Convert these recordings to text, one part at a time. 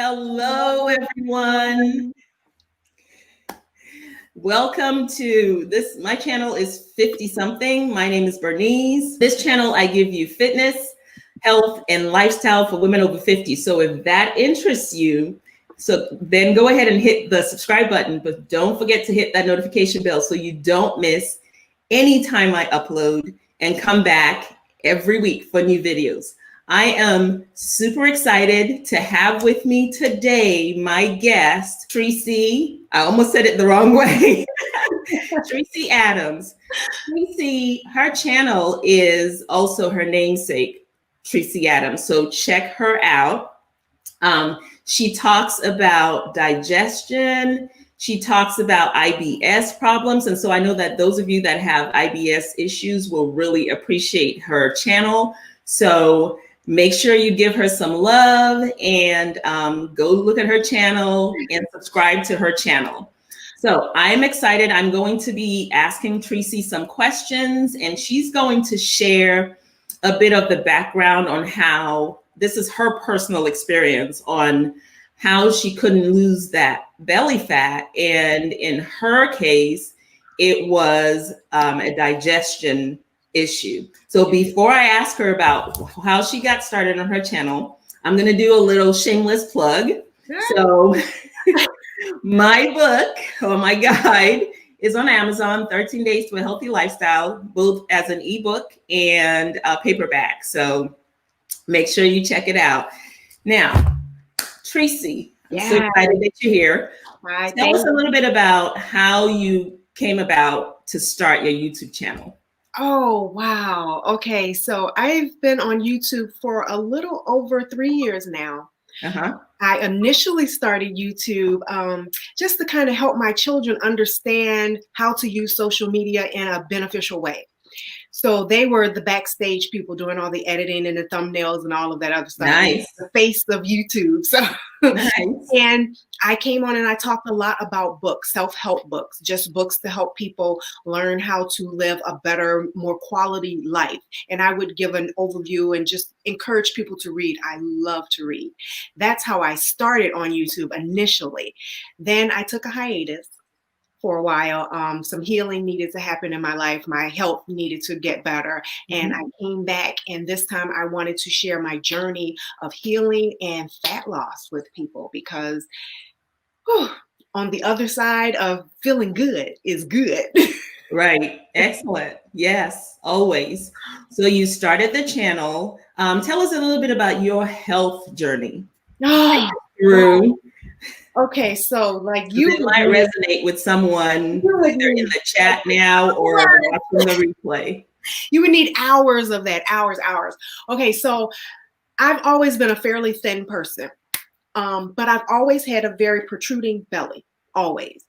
Hello, everyone. Welcome to this. My channel is 50 something. My name is Bernice. This channel, I give you fitness, health, and lifestyle for women over 50. So if that interests you, then go ahead and hit the subscribe button, but don't forget to hit that notification bell so you don't miss any time I upload, and come back every week for new videos. I am super excited to have with me today my guest, Tracy. I almost said it the wrong way. Tracy Adams. Tracy, her channel is also her namesake, Tracy Adams. So check her out. She talks about digestion. She talks about IBS problems. And so I know that those of you that have IBS issues will really appreciate her channel. So make sure you give her some love and go look at her channel and subscribe to her channel. So I'm excited. I'm going to be asking Tracy some questions, and she's going to share a bit of the background on how this is her personal experience on how she couldn't lose that belly fat. And in her case, it was a digestion issue. So before I ask her about how she got started on her channel, I'm going to do a little shameless plug. So my book or my guide is on Amazon, 13 Days to a Healthy Lifestyle, both as an ebook and a paperback. So make sure you check it out. Now, Tracy, I'm so excited that you're here. Right, Tell us a little bit about how you came about to start your YouTube channel. Oh, wow. Okay, so I've been on YouTube for a little over 3 years now. I initially started YouTube just to kind of help my children understand how to use social media in a beneficial way. So they were the backstage people doing all the editing and the thumbnails and all of that other stuff. Nice. The face of YouTube. So, nice. And I came on and I talked a lot about books, self-help books, just books to help people learn how to live a better, more quality life. And I would give an overview and just encourage people to read. I love to read. That's how I started on YouTube initially. Then I took a hiatus for a while. Some healing needed to happen in my life. My health needed to get better. And I came back, and this time I wanted to share my journey of healing and fat loss with people, because on the other side of feeling good is good. Right. Excellent. Yes, always. So you started the channel. Tell us a little bit about your health journey. Okay, so like you might resonate with someone either in the chat now or watching the replay. You would need hours of that, hours. Okay, so I've always been a fairly thin person, but I've always had a very protruding belly, always.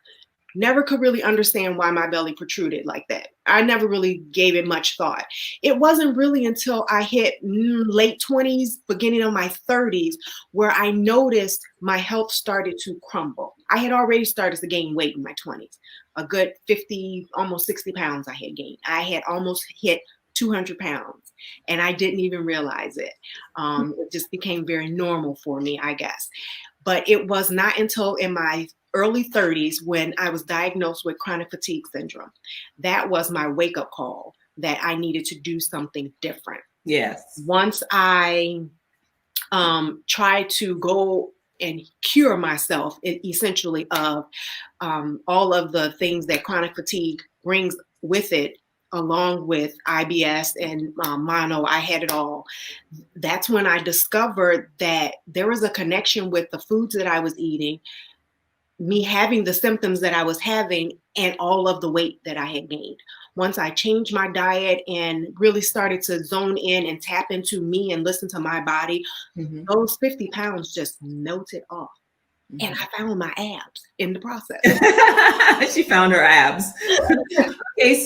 Never could really understand why my belly protruded like that. I never really gave it much thought. It wasn't really until I hit late 20s, beginning of my 30s, where I noticed my health started to crumble. I had already started to gain weight in my 20s. A good 50, almost 60 pounds I had gained. I had almost hit 200 pounds, and I didn't even realize it. It just became very normal for me, I guess. But it was not until in my early 30s when I was diagnosed with chronic fatigue syndrome. That was my wake-up call that I needed to do something different. Yes. Once I tried to go and cure myself, essentially, of all of the things that chronic fatigue brings with it, along with IBS and mono, I had it all. That's when I discovered that there was a connection with the foods that I was eating, me having the symptoms that I was having, and all of the weight that I had gained. Once I changed my diet and really started to zone in and tap into me and listen to my body, those 50 pounds just melted off. And I found my abs in the process. She found her abs. Okay,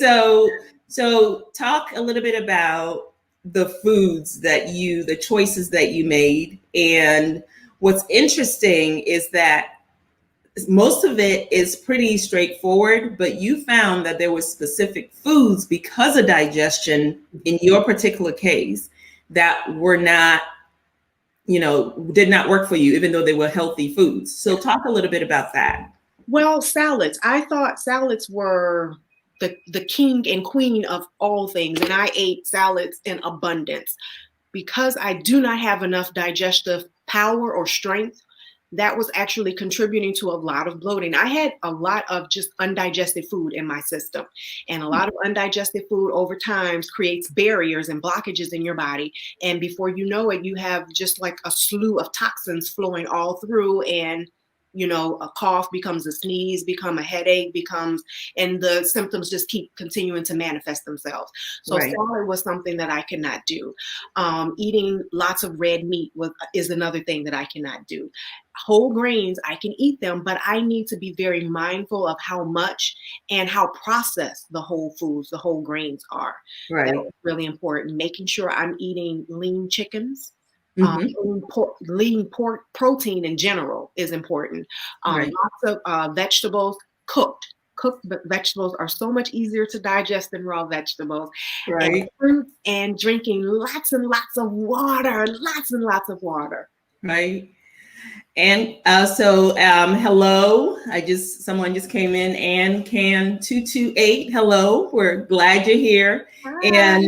so talk a little bit about the foods that the choices that you made. And what's interesting is that most of it is pretty straightforward, but you found that there were specific foods because of digestion in your particular case that were not did not work for you, even though they were healthy foods. So talk a little bit about that. Well, salads. I thought salads were the king and queen of all things, and I ate salads in abundance. Because I do not have enough digestive power or strength, that was actually contributing to a lot of bloating. I had a lot of just undigested food in my system. And a lot of undigested food over time creates barriers and blockages in your body. And before you know it, you have just like a slew of toxins flowing all through, and a cough becomes a sneeze, become a headache, and the symptoms just keep continuing to manifest themselves. So Right. salad was something that I cannot do. Eating lots of red meat is another thing that I cannot do. Whole grains, I can eat them, but I need to be very mindful of how much and how processed the whole foods, the whole grains are. Right. That's really important. Making sure I'm eating lean chickens. Mm-hmm. Lean pork protein in general is important. Right. Lots of vegetables, cooked vegetables are so much easier to digest than raw vegetables. Right. And fruits, and drinking lots and lots of water, Right. And hello. Someone just came in, and can 228. Hello. We're glad you're here. Hi.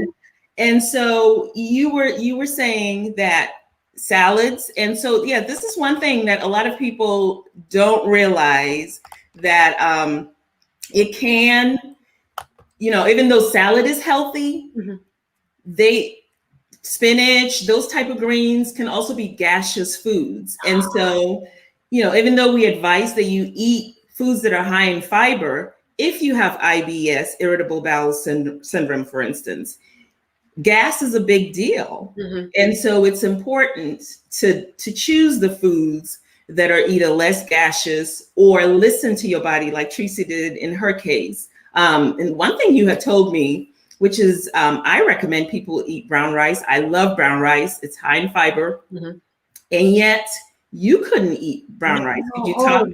And so you were saying that salads. And so, yeah, this is one thing that a lot of people don't realize, that it can, even though salad is healthy, Mm-hmm. Spinach, those type of greens can also be gaseous foods. And so, even though we advise that you eat foods that are high in fiber, if you have IBS, irritable bowel syndrome, for instance, gas is a big deal. Mm-hmm. And so it's important to choose the foods that are either less gaseous, or listen to your body like Tracy did in her case. And one thing you had told me, which is I recommend people eat brown rice. I love brown rice. It's high in fiber. Mm-hmm. And yet you couldn't eat brown rice. Could you talk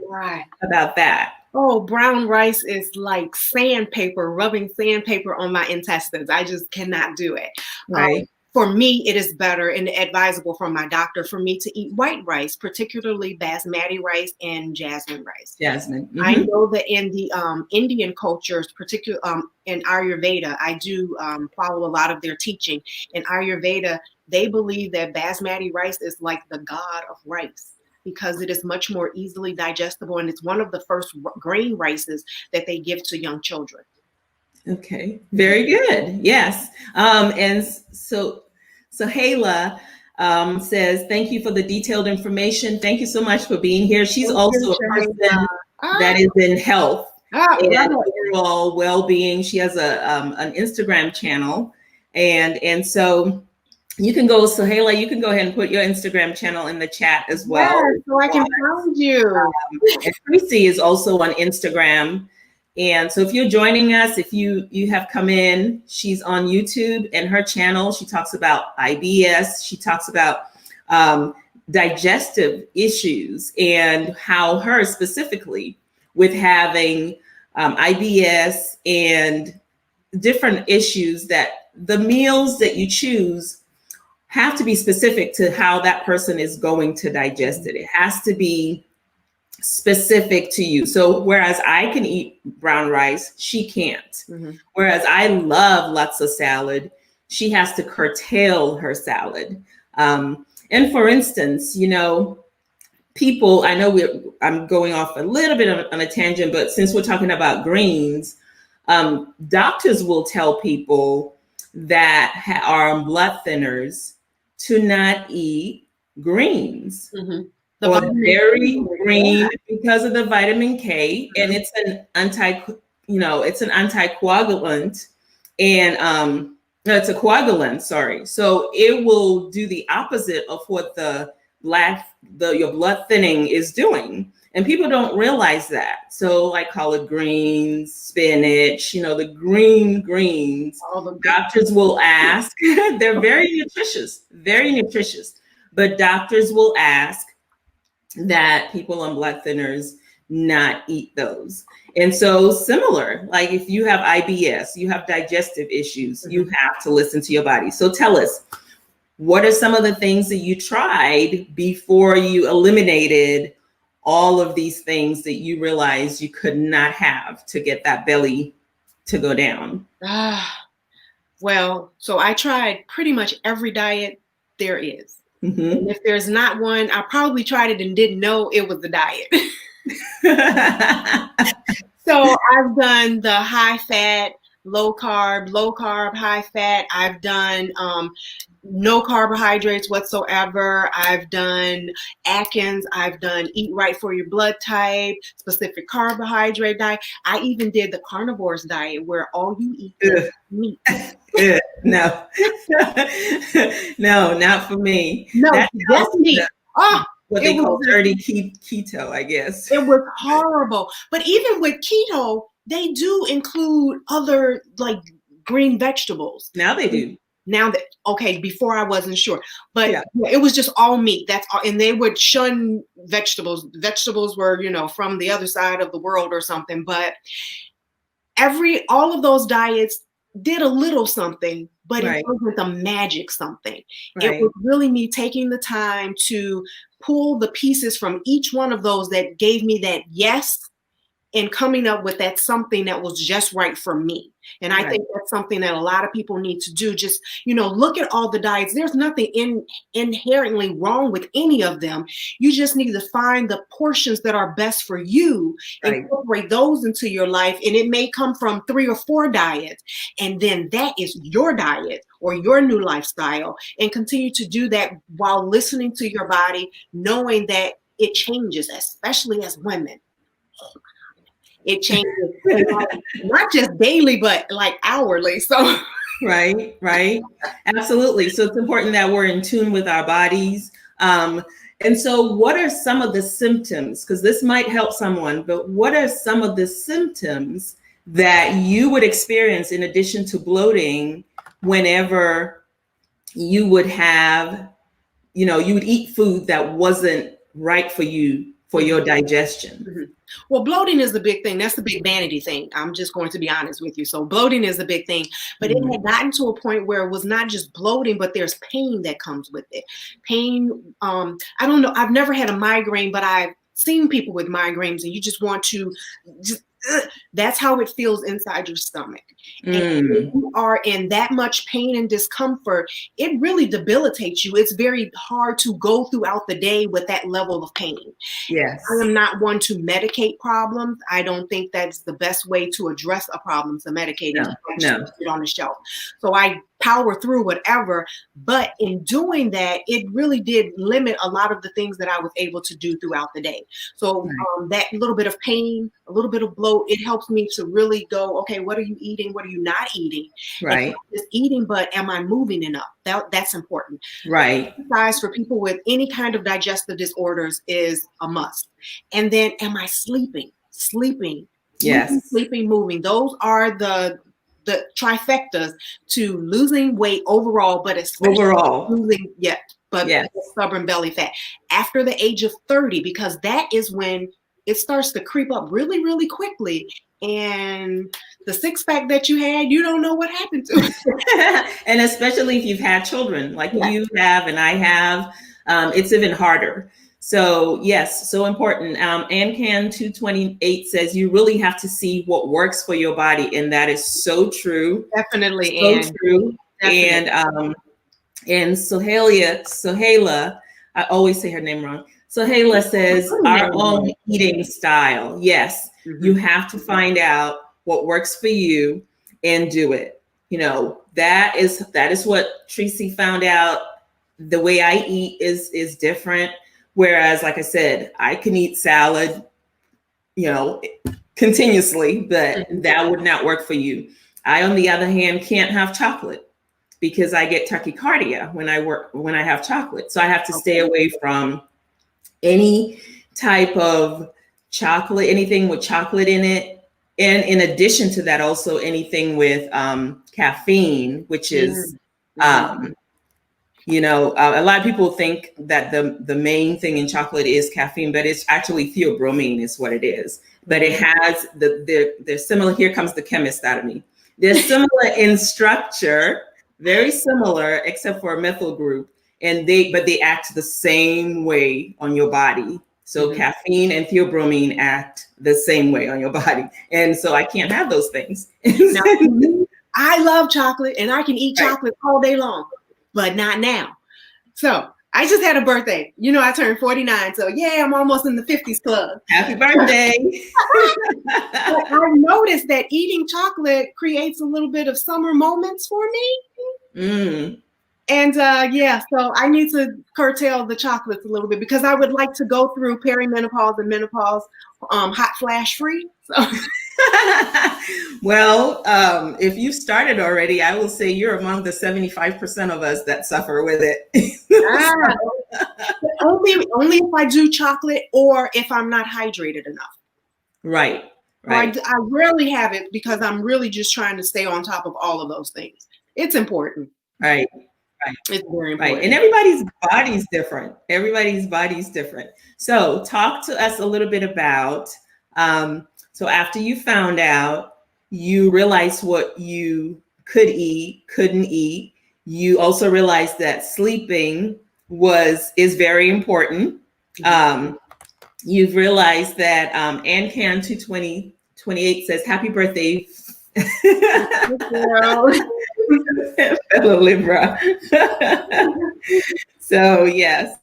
about that? Oh, brown rice is like sandpaper, rubbing sandpaper on my intestines. I just cannot do it. Right. For me, it is better and advisable from my doctor for me to eat white rice, particularly basmati rice and jasmine rice. Jasmine. Mm-hmm. I know that in the Indian cultures, particularly in Ayurveda, I do follow a lot of their teaching. In Ayurveda, they believe that basmati rice is like the god of rice, because it is much more easily digestible, and it's one of the first grain rices that they give to young children. Okay, very good. Yes. And so Hayla says, thank you for the detailed information. Thank you so much for being here. She's also a person that is in health and overall well-being. She has an Instagram channel, and so you can go. So Hayla, you can go ahead and put your Instagram channel in the chat as well. Yes, so I can find you. And Tracy is also on Instagram. And so if you're joining us, if you have come in, she's on YouTube, and her channel, she talks about IBS. She talks about digestive issues, and how her specifically with having IBS and different issues, that the meals that you choose have to be specific to how that person is going to digest it. It has to be specific to you. So whereas I can eat brown rice, she can't. Mm-hmm. Whereas I love lots of salad, she has to curtail her salad. And for instance, people, I know I'm going off a little bit on a tangent, but since we're talking about greens, doctors will tell people that are on blood thinners to not eat greens. Mm-hmm. Or very green, because of the vitamin K, and it's an anticoagulant, and no, it's a coagulant. Sorry, so it will do the opposite of what your blood thinning is doing, and people don't realize that. So, like collard greens, spinach, the greens. Doctors will ask. They're very nutritious, but doctors will ask that people on blood thinners not eat those. And so similar, like if you have IBS, you have digestive issues, you have to listen to your body. So tell us, what are some of the things that you tried before you eliminated all of these things that you realized you could not have to get that belly to go down? Well, so I tried pretty much every diet there is. Mm-hmm. And if there's not one, I probably tried it and didn't know it was the diet. So I've done the high fat, low carb, high fat. I've done no carbohydrates whatsoever. I've done Atkins. I've done eat right for your blood type, specific carbohydrate diet. I even did the carnivores diet where all you eat is meat. No, no, not for me. No, that's meat. What they call dirty keto, I guess. It was horrible. But even with keto, they do include other like green vegetables. Now they do. Now that, okay, before I wasn't sure, but yeah, it was just all meat. That's all. And they would shun vegetables. Vegetables were, from the other side of the world or something. But all of those diets did a little something, but it wasn't the magic something. Right. It was really me taking the time to pull the pieces from each one of those that gave me that yes, and coming up with that something that was just right for me. And I think that's something that a lot of people need to do. Just, look at all the diets. There's nothing inherently wrong with any of them. You just need to find the portions that are best for you, incorporate those into your life. And it may come from 3 or 4 diets. And then that is your diet or your new lifestyle. And continue to do that while listening to your body, knowing that it changes, especially as women. It changes not just daily, but like hourly. So right. Absolutely. So it's important that we're in tune with our bodies. And so what are some of the symptoms? Because this might help someone, but what are some of the symptoms that you would experience in addition to bloating whenever you would have, you would eat food that wasn't right for you, for your digestion? Mm-hmm. Well, bloating is the big thing. That's the big vanity thing. I'm just going to be honest with you. So bloating is the big thing, but it had gotten to a point where it was not just bloating, but there's pain that comes with it. Pain. I don't know. I've never had a migraine, but I've seen people with migraines, and you just want to that's how it feels inside your stomach. And if you are in that much pain and discomfort, it really debilitates you. It's very hard to go throughout the day with that level of pain. Yes. I am not one to medicate problems. I don't think that's the best way to address a problem, to medicate it. No. Put it on the shelf. So I power through whatever. But in doing that, it really did limit a lot of the things that I was able to do throughout the day. So that little bit of pain, a little bit of bloat, it helps me to really go, okay, what are you eating? What are you not eating? Right. And not just eating, but am I moving enough? That's important. Right. Exercise for people with any kind of digestive disorders is a must. And then am I sleeping? Yes. Sleeping, moving. Those are the trifectas to losing weight overall, but especially losing, stubborn belly fat after the age of 30, because that is when it starts to creep up really, really quickly. And the 6-pack that you had, you don't know what happened to it. And especially if you've had children like you have and I have, it's even harder. So yes, so important. ANCAN 228 says you really have to see what works for your body. And that is so true. Definitely. So true. Definitely. And Sohaila, I always say her name wrong. Sohaila says our own eating style. Yes, you have to find out what works for you and do it. That is what Tressey found out. The way I eat is different. Whereas, like I said, I can eat salad, continuously, but that would not work for you. I, on the other hand, can't have chocolate because I get tachycardia when I have chocolate. So I have to stay away from any type of chocolate, anything with chocolate in it. And in addition to that, also anything with caffeine, which is, a lot of people think that the main thing in chocolate is caffeine, but it's actually theobromine is what it is. But it has they're similar. Here comes the chemist out of me. They're similar in structure, very similar except for a methyl group, and they act the same way on your body. So caffeine and theobromine act the same way on your body, and so I can't have those things. Now, I love chocolate, and I can eat chocolate all day long, but not now. So I just had a birthday. You know, I turned 49, so yeah, I'm almost in the 50s club. Happy birthday. But I've noticed that eating chocolate creates a little bit of summer moments for me. And yeah, so I need to curtail the chocolates a little bit because I would like to go through perimenopause and menopause hot flash free. So. Well, if you started already, I will say you're among the 75% of us that suffer with it. Only if I do chocolate or if I'm not hydrated enough. Right. I rarely have it because I'm really just trying to stay on top of all of those things. It's important. Right. It's very important. Right. And everybody's body's different. So talk to us a little bit about, so after you found out, you realized what you could eat, couldn't eat. You also realized that sleeping is very important. You've realized that Ancan 22028 says, happy birthday. Fellow Libra. So yes.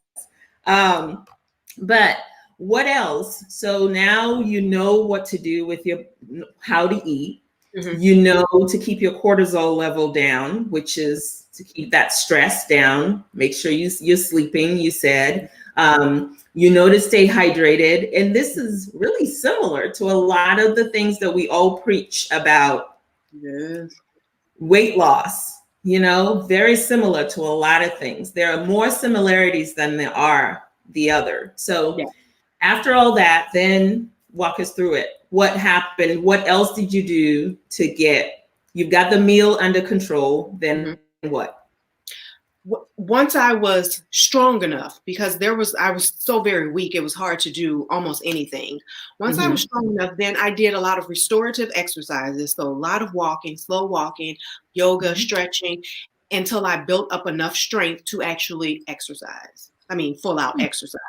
But what else? So now you know what to do with how to eat. You know to keep your cortisol level down, which is to keep that stress down. Make sure you're sleeping, you said. You know to stay hydrated. And this is really similar to a lot of the things that we all preach about. Yes. Weight loss, very similar to a lot of things. There are more similarities than there are the other. So after all that, then walk us through it. What happened? What else did you do you've got the meal under control, then what? Once I was strong enough, because I was so very weak, it was hard to do almost anything. Once I was strong enough, then I did a lot of restorative exercises. So a lot of walking, slow walking, yoga, stretching, until I built up enough strength to actually exercise. I mean, full out exercise.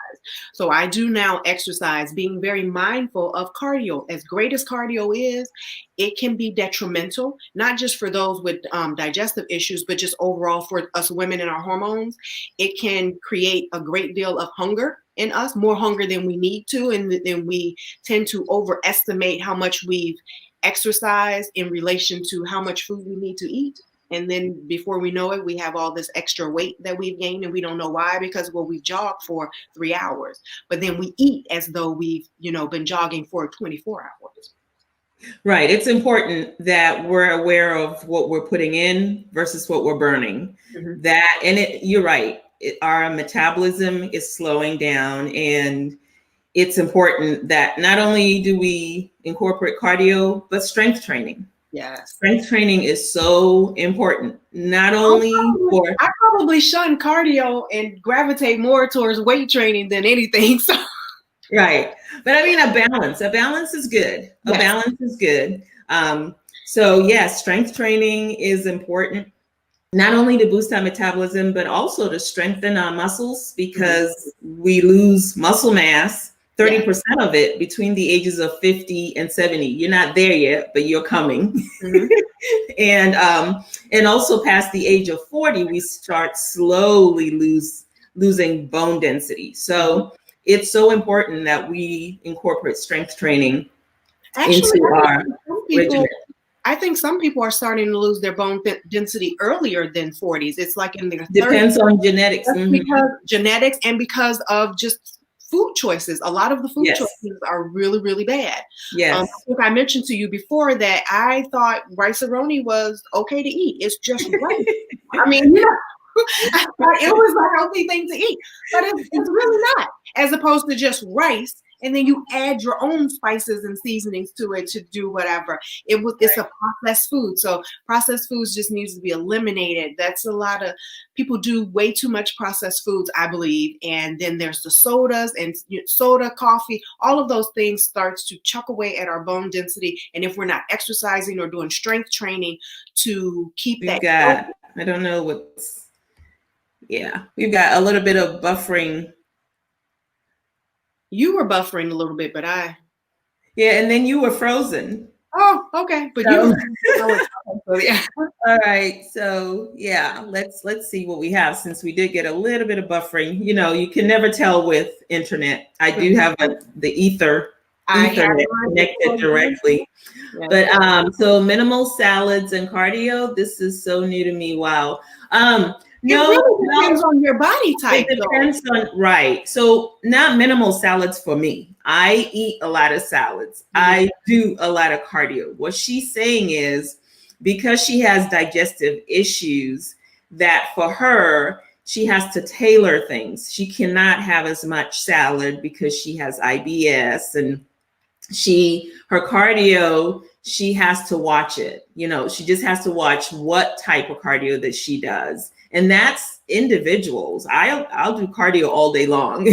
So I do now exercise, being very mindful of cardio. As great as cardio is, it can be detrimental, not just for those with digestive issues, but just overall for us women and our hormones. It can create a great deal of hunger in us, more hunger than we need to. And then we tend to overestimate how much we've exercised in relation to how much food we need to eat. And then before we know it, we have all this extra weight that we've gained and we don't know why, because we jogged for 3 hours, but then we eat as though we've, been jogging for 24 hours. Right. It's important that we're aware of what we're putting in versus what we're burning. You're right. Our metabolism is slowing down, and it's important that not only do we incorporate cardio, but strength training. Yes. Strength training is so important. Not only I probably shun cardio and gravitate more towards weight training than anything. So. Right. But I mean, a balance is good. A balance is good. So yes, strength training is important, not only to boost our metabolism, but also to strengthen our muscles, because we lose muscle mass, 30% of it between the ages of 50 and 70. You're not there yet, but you're coming. And also past the age of 40, we start slowly losing bone density. So it's so important that we incorporate strength training into our regimen. I think some people are starting to lose their bone density earlier than 40s. It's like in their 30s. Depends on genetics. Because genetics and because of just food choices. A lot of the food choices are really, really bad. Yes. I think I mentioned to you before that I thought rice-a-roni was okay to eat. It's just rice. I mean, I thought it was a healthy thing to eat, but it's really not. As opposed to just rice, and then you add your own spices and seasonings to it to do whatever. It's a processed food. So processed foods just needs to be eliminated. That's a lot of people do way too much processed foods, I believe. And then there's the sodas and soda, coffee, all of those things starts to chuck away at our bone density. And if we're not exercising or doing strength training to keep I don't know what's, yeah, we've got a little bit of buffering. You were buffering a little bit, but Yeah, and then you were frozen. Oh, okay. But So, yeah. all right. So yeah, let's see what we have, since we did get a little bit of buffering. You know, you can never tell with internet. I do have the Ethernet connected directly. Yeah. But so minimal salads and cardio. This is so new to me. Wow. No, it really depends on your body type. It depends on, right. So not minimal salads for me. I eat a lot of salads. I do a lot of cardio. What she's saying is, because she has digestive issues, that for her, she has to tailor things. She cannot have as much salad because she has IBS, and her cardio, she has to watch it. You know, she just has to watch what type of cardio that she does. And that's individuals. I'll do cardio all day long.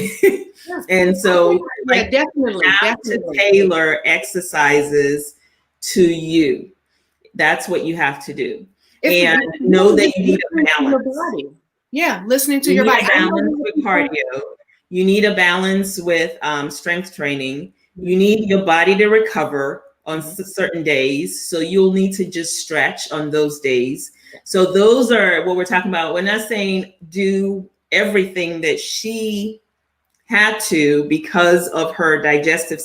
And so definitely to tailor exercises to you. That's what you have to do. And know that you need a balance. Yeah, listening to your body. Balance with cardio. You need a balance with strength training. You need your body to recover on certain days. So you'll need to just stretch on those days. So those are what we're talking about. We're not saying do everything that she had to because of her digestive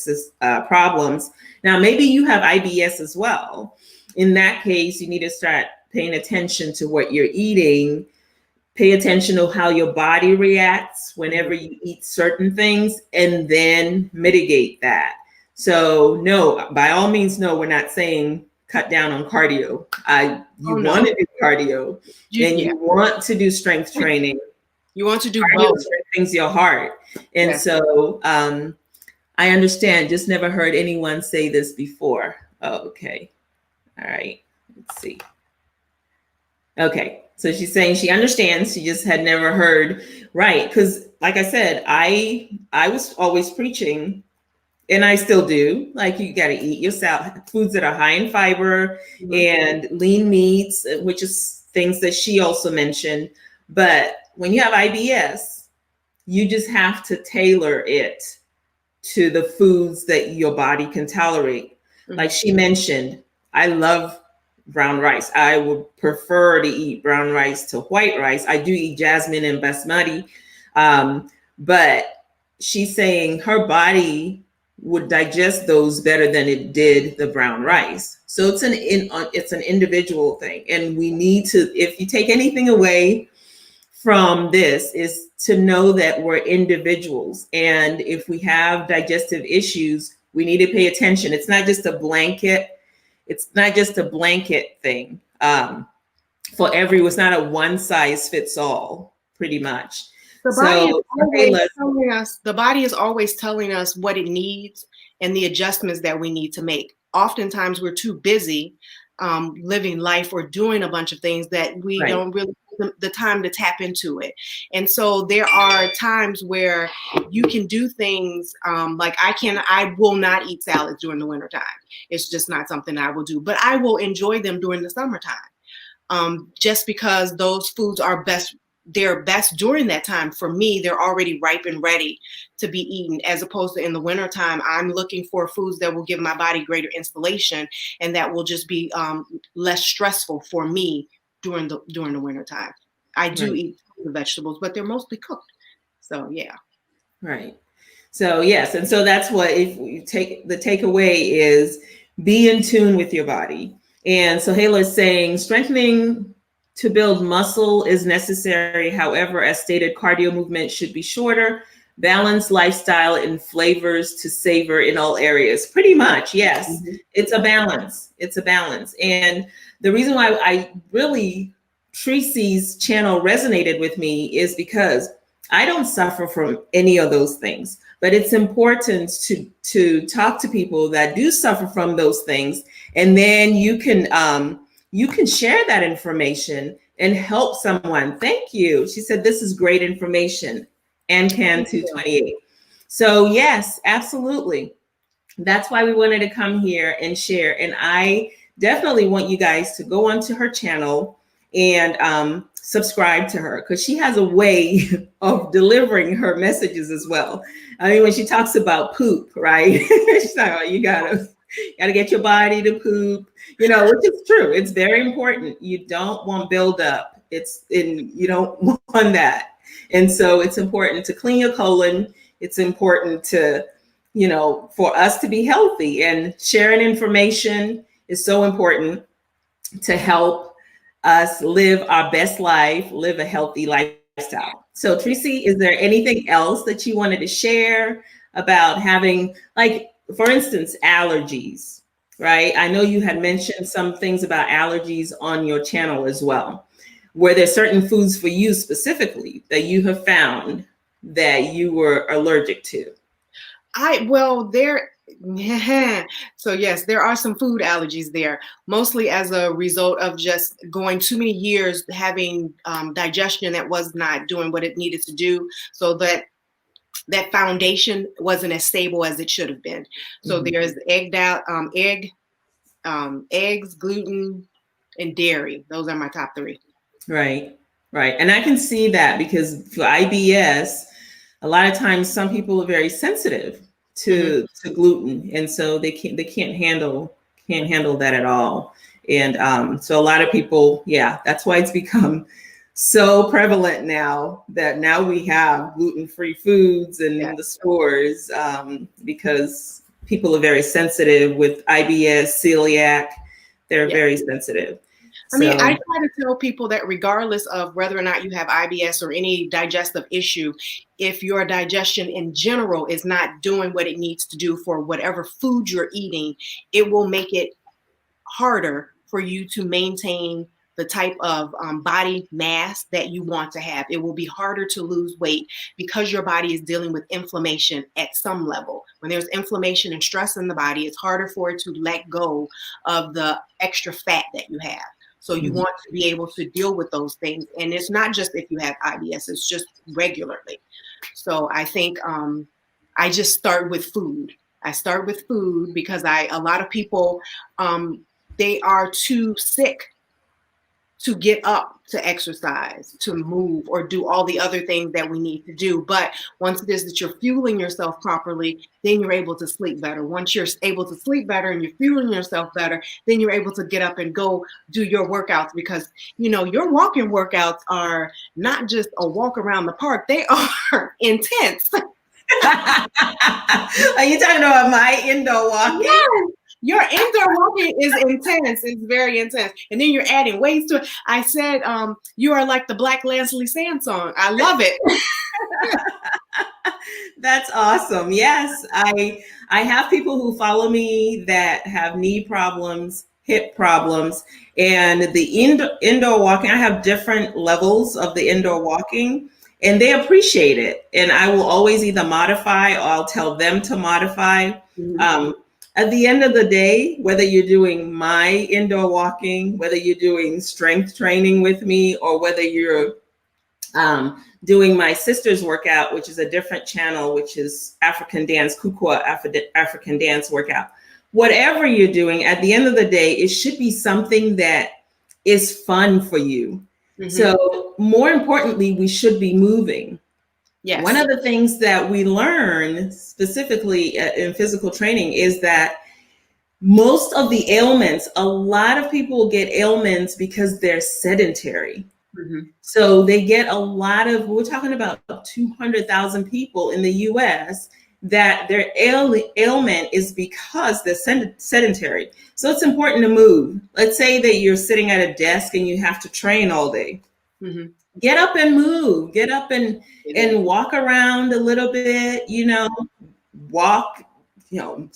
problems. Now, maybe you have IBS as well. In that case, you need to start paying attention to what you're eating. Pay attention to how your body reacts whenever you eat certain things, and then mitigate that. So no, by all means, no, we're not saying cut down on cardio. You want to do cardio, and you want to do strength training. You want to do both. Strengthens your heart. And so I understand, just never heard anyone say this before. Oh, okay. All right. Let's see. Okay. So she's saying she understands. She just had never heard. Right. Because like I said, I was always preaching, and I still do, like, you got to eat your foods that are high in fiber and lean meats, which is things that she also mentioned. But when you have IBS, you just have to tailor it to the foods that your body can tolerate. Like she mentioned, I love brown rice. I would prefer to eat brown rice to white rice. I do eat jasmine and basmati. But she's saying her body would digest those better than it did the brown rice. So it's an individual thing. And we need to, if you take anything away from this, is to know that we're individuals. And if we have digestive issues, we need to pay attention. It's not just a blanket. It's not just a blanket thing for everyone. It's not a one size fits all, pretty much. The body is always telling us what it needs and the adjustments that we need to make. Oftentimes we're too busy living life or doing a bunch of things that we don't really have the time to tap into it. And so there are times where you can do things like I will not eat salads during the wintertime. It's just not something I will do, but I will enjoy them during the summertime. Just because those foods are they're best during that time. For me, they're already ripe and ready to be eaten, as opposed to in the wintertime, I'm looking for foods that will give my body greater insulation and that will just be less stressful for me during the wintertime. I do eat the vegetables, but they're mostly cooked. So yeah. Right. So yes. And so that's what, if you take the takeaway is be in tune with your body. And so Hala is saying strengthening to build muscle is necessary. However, as stated, cardio movement should be shorter, balanced lifestyle and flavors to savor in all areas. Pretty much, yes. It's a balance. It's a balance. And the reason why I really, Tressey's channel resonated with me is because I don't suffer from any of those things. But it's important to talk to people that do suffer from those things, and then you can share that information and help someone. Thank you. She said, this is great information. And Can 228. So yes, absolutely. That's why we wanted to come here and share. And I definitely want you guys to go onto her channel and subscribe to her, because she has a way of delivering her messages as well. I mean, when she talks about poop, right? She's talking about you gotta get your body to poop, which is true. It's very important. You don't want buildup. You don't want that. And so it's important to clean your colon. It's important to, for us to be healthy, and sharing information is so important to help us live our best life, live a healthy lifestyle. So Tressey, is there anything else that you wanted to share about having, like, for instance, allergies, right? I know you had mentioned some things about allergies on your channel as well. Were there certain foods for you specifically that you have found that you were allergic to? So yes, there are some food allergies there, mostly as a result of just going too many years having digestion that was not doing what it needed to do, so that foundation wasn't as stable as it should have been. So there's eggs, gluten, and dairy. Those are my top three. Right. And I can see that, because for IBS, a lot of times some people are very sensitive to gluten, and so they can't handle that at all. And so a lot of people, that's why it's become so prevalent now, that now we have gluten-free foods in the stores, because people are very sensitive with IBS, celiac. They're very sensitive. I mean, I try to tell people that regardless of whether or not you have IBS or any digestive issue, if your digestion in general is not doing what it needs to do for whatever food you're eating, it will make it harder for you to maintain the type of body mass that you want to have. It will be harder to lose weight because your body is dealing with inflammation at some level. When there's inflammation and stress in the body, it's harder for it to let go of the extra fat that you have. So you want to be able to deal with those things. And it's not just if you have IBS, it's just regularly. So I think I just start with food. I start with food because a lot of people, they are too sick to get up, to exercise, to move, or do all the other things that we need to do. But once it is that you're fueling yourself properly, then you're able to sleep better. Once you're able to sleep better and you're fueling yourself better, then you're able to get up and go do your workouts, because, your walking workouts are not just a walk around the park. They are intense. Are you talking about my indoor walking? Yes. Your indoor walking is intense. It's very intense. And then you're adding weights to it. I said, you are like the Black Leslie Sand song. I love it. That's awesome. Yes, I have people who follow me that have knee problems, hip problems, and the indoor walking. I have different levels of the indoor walking, and they appreciate it. And I will always either modify, or I'll tell them to modify. At the end of the day, whether you're doing my indoor walking, whether you're doing strength training with me, or whether you're doing my sister's workout, which is a different channel, which is African dance, Kukwa African dance workout, whatever you're doing, at the end of the day, it should be something that is fun for you. So more importantly, we should be moving. Yes. One of the things that we learn specifically in physical training is that most of the ailments, a lot of people get ailments because they're sedentary. So they get a lot of, we're talking about 200,000 people in the US that their ailment is because they're sedentary. So it's important to move. Let's say that you're sitting at a desk and you have to train all day. Get up and move, get up and walk around a little bit, walk,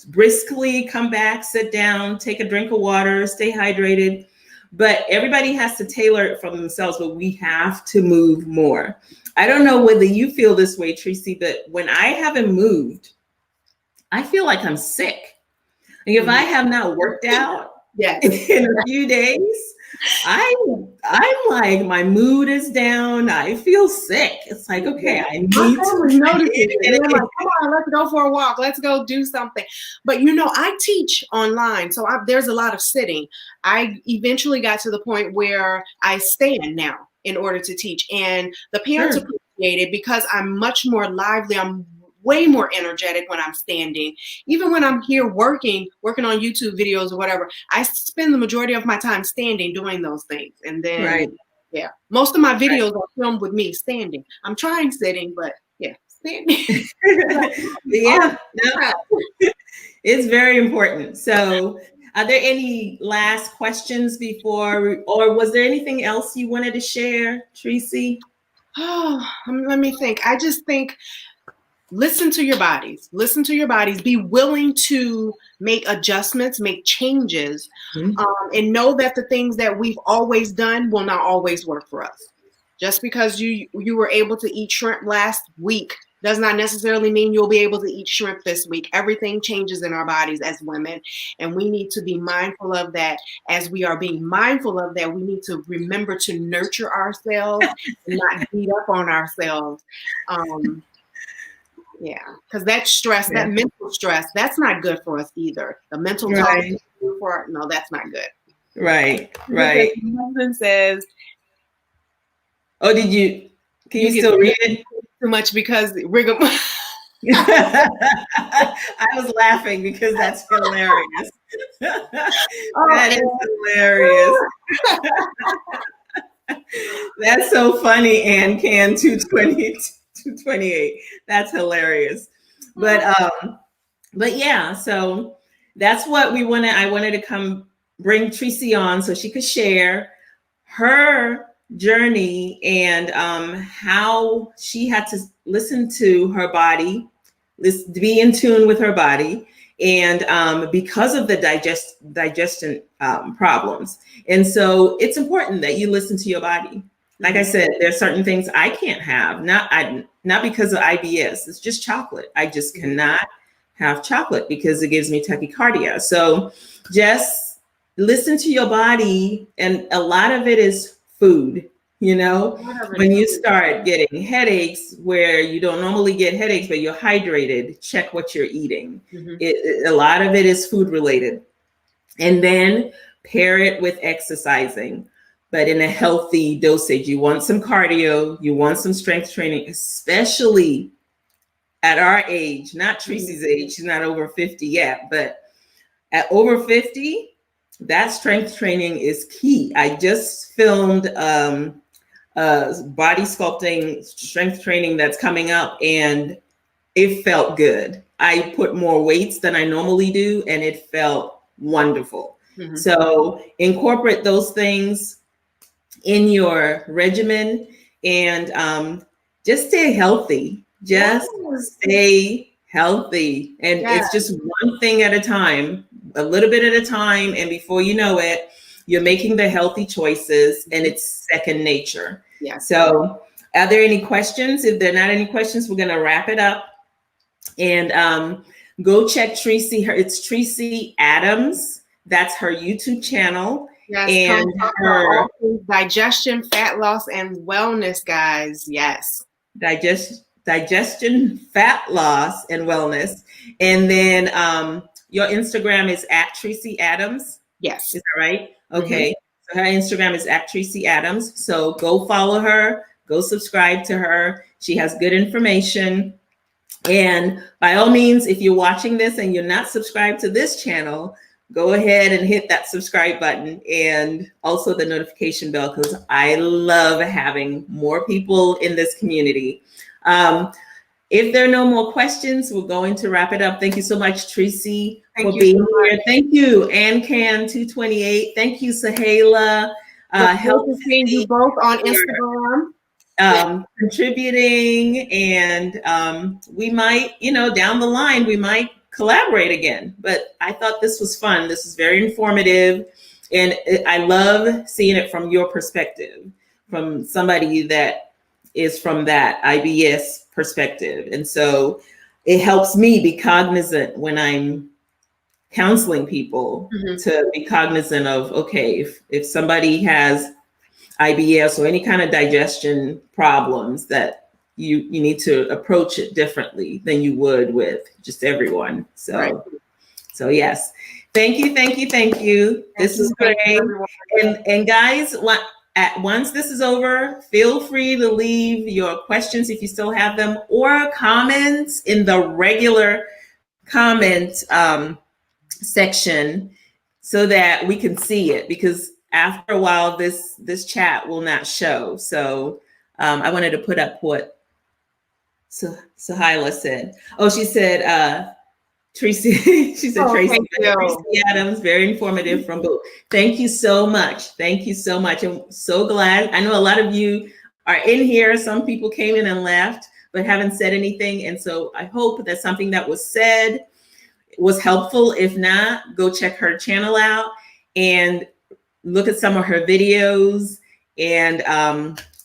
briskly, come back, sit down, take a drink of water, stay hydrated. But everybody has to tailor it for themselves, but we have to move more. I don't know whether you feel this way, Tressey, but when I haven't moved, I feel like I'm sick. Like if I have not worked out, Yes. in a few days, I'm like, my mood is down. I feel sick. It's like, okay, I need My to. family's noticing it. They're like, come on, let's go for a walk. Let's go do something. But I teach online, so there's a lot of sitting. I eventually got to the point where I stand now in order to teach, and the parents Sure. appreciate it because I'm much more lively. I'm way more energetic when I'm standing. Even when I'm here working on YouTube videos or whatever, I spend the majority of my time standing doing those things. And then, Right. yeah, most of my videos are filmed with me standing. I'm trying sitting, but yeah, standing. Yeah, no, it's very important. So, are there any last questions before, or was there anything else you wanted to share, Tracy? Oh, let me think. I just think listen to your bodies. Listen to your bodies. Be willing to make adjustments, make changes, Mhm. and know that the things that we've always done will not always work for us. Just because you were able to eat shrimp last week does not necessarily mean you'll be able to eat shrimp this week. Everything changes in our bodies as women, and we need to be mindful of that. As we are being mindful of that, we need to remember to nurture ourselves and not beat up on ourselves. Yeah, because that stress, Yeah. that mental stress, that's not good for us either. The mental Right. talk, no, that's not good. Right. Right. My husband says, Oh, can you get still read it? too much because I was laughing because that's hilarious. That is hilarious. That's so funny, and can 220, 228. That's hilarious. But yeah, so that's what I wanted to come bring Tracy on so she could share her journey and how she had to listen to her body, be in tune with her body, and because of the digestion problems. And so it's important that you listen to your body. Like I said, there's certain things I can't have, not because of IBS. It's just chocolate. I just cannot have chocolate because it gives me tachycardia. So just listen to your body, and a lot of it is food. When you start getting headaches where you don't normally get headaches, but you're hydrated, check what you're eating. A lot of it is food related. And then pair it with exercising, but in a healthy dosage. You want some cardio, you want some strength training, especially at our age, not Tracy's age. She's not over 50 yet, but at over 50, that strength training is key. I just filmed body sculpting strength training that's coming up, and it felt good. I put more weights than I normally do, and it felt wonderful. So incorporate those things in your regimen, and just stay healthy. Just stay healthy. And it's just one thing at a time, a little bit at a time. And before you know it, you're making the healthy choices, and it's second nature. Yeah. So are there any questions? If there are not any questions, we're going to wrap it up. And go check Tracy. It's Tracy Adams. That's her YouTube channel. Yes, and her digestion, fat loss, and wellness, guys. Yes. Digestion, fat loss, and wellness. And then your Instagram is at Tracy Adams. Yes. Is that right? Okay. So her Instagram is at Tracy Adams. So go follow her, go subscribe to her. She has good information. And by all means, if you're watching this and you're not subscribed to this channel, go ahead and hit that subscribe button and also the notification bell, because I love having more people in this community. If there are no more questions, we're going to wrap it up. Thank you so much, Tracy, for being here. Thank you, AnCan228. Thank you, Sahela. Help seeing you both on Instagram. Contributing, and we might, down the line, we might collaborate again. But I thought this was fun. This is very informative, and I love seeing it from your perspective, from somebody that is from that IBS perspective. And so it helps me be cognizant when I'm counseling people to be cognizant of, okay, if somebody has IBS or any kind of digestion problems, that you need to approach it differently than you would with just everyone. So, Right. so yes, thank you. This is great. And guys, once this is over, feel free to leave your questions if you still have them, or comments in the regular comment section, so that we can see it, because after a while this chat will not show. So I wanted to put up what Sahila said. Oh, she said Tracy, she said, Tracy Adams, very informative from both. Thank you so much. I'm so glad. I know a lot of you are in here. Some people came in and left, but haven't said anything. And so I hope that something that was said was helpful. If not, go check her channel out and look at some of her videos. And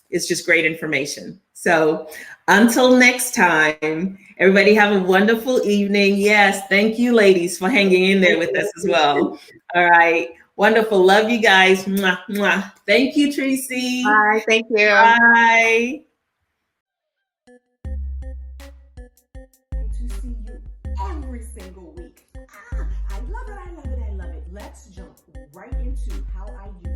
it's just great information. So until next time, everybody have a wonderful evening. Yes, thank you, ladies, for hanging in there with us as well. All right, wonderful. Love you guys. Mwah, mwah. Thank you, Tracy. Bye. Thank you. Bye. To see you every single week. I love it. Let's jump right into how I use